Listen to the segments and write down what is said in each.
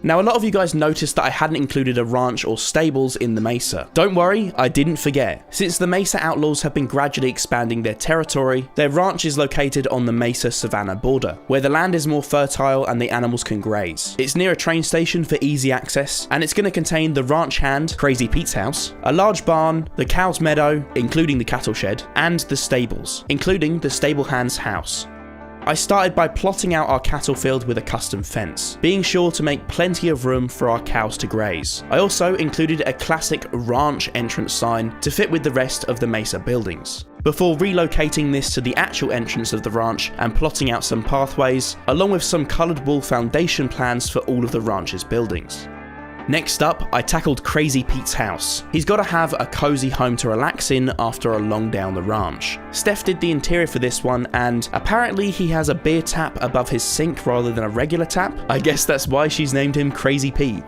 Now, a lot of you guys noticed that I hadn't included a ranch or stables in the Mesa. Don't worry, I didn't forget. Since the Mesa Outlaws have been gradually expanding their territory, their ranch is located on the Mesa Savannah border, where the land is more fertile and the animals can graze. It's near a train station for easy access, and it's going to contain the ranch hand, Crazy Pete's house, a large barn, the cow's meadow, including the cattle shed, and the stables, including the stable hand's house. I started by plotting out our cattle field with a custom fence, being sure to make plenty of room for our cows to graze. I also included a classic ranch entrance sign to fit with the rest of the Mesa buildings, before relocating this to the actual entrance of the ranch and plotting out some pathways, along with some coloured wool foundation plans for all of the ranch's buildings. Next up, I tackled Crazy Pete's house. He's got to have a cozy home to relax in after a long day on the ranch. Steph did the interior for this one, and apparently he has a beer tap above his sink rather than a regular tap. I guess that's why she's named him Crazy Pete.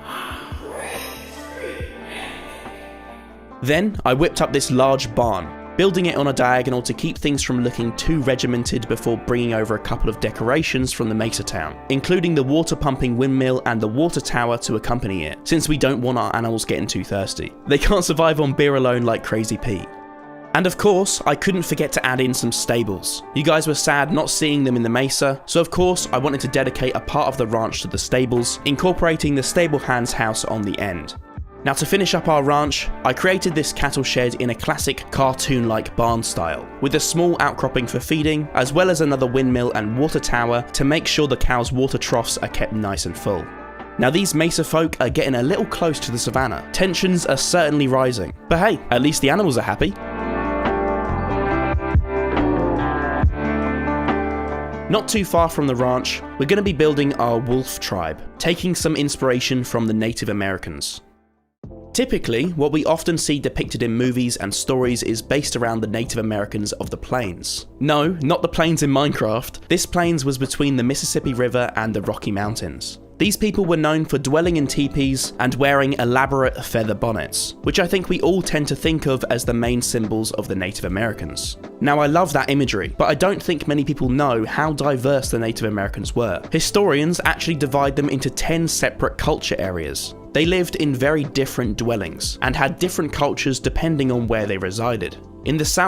Then I whipped up this large barn, building it on a diagonal to keep things from looking too regimented before bringing over a couple of decorations from the Mesa town, including the water pumping windmill and the water tower to accompany it, since we don't want our animals getting too thirsty. They can't survive on beer alone like Crazy Pete. And of course, I couldn't forget to add in some stables. You guys were sad not seeing them in the Mesa, so of course I wanted to dedicate a part of the ranch to the stables, incorporating the stable hand's house on the end. Now, to finish up our ranch, I created this cattle shed in a classic cartoon-like barn style, with a small outcropping for feeding, as well as another windmill and water tower to make sure the cows' water troughs are kept nice and full. Now, these Mesa folk are getting a little close to the savannah. Tensions are certainly rising, but hey, at least the animals are happy. Not too far from the ranch, we're going to be building our wolf tribe, taking some inspiration from the Native Americans. Typically, what we often see depicted in movies and stories is based around the Native Americans of the plains. No, not the plains in Minecraft. This plains was between the Mississippi River and the Rocky Mountains. These people were known for dwelling in teepees and wearing elaborate feather bonnets, which I think we all tend to think of as the main symbols of the Native Americans. Now, I love that imagery, but I don't think many people know how diverse the Native Americans were. Historians actually divide them into 10 separate culture areas. They lived in very different dwellings and had different cultures depending on where they resided. In the south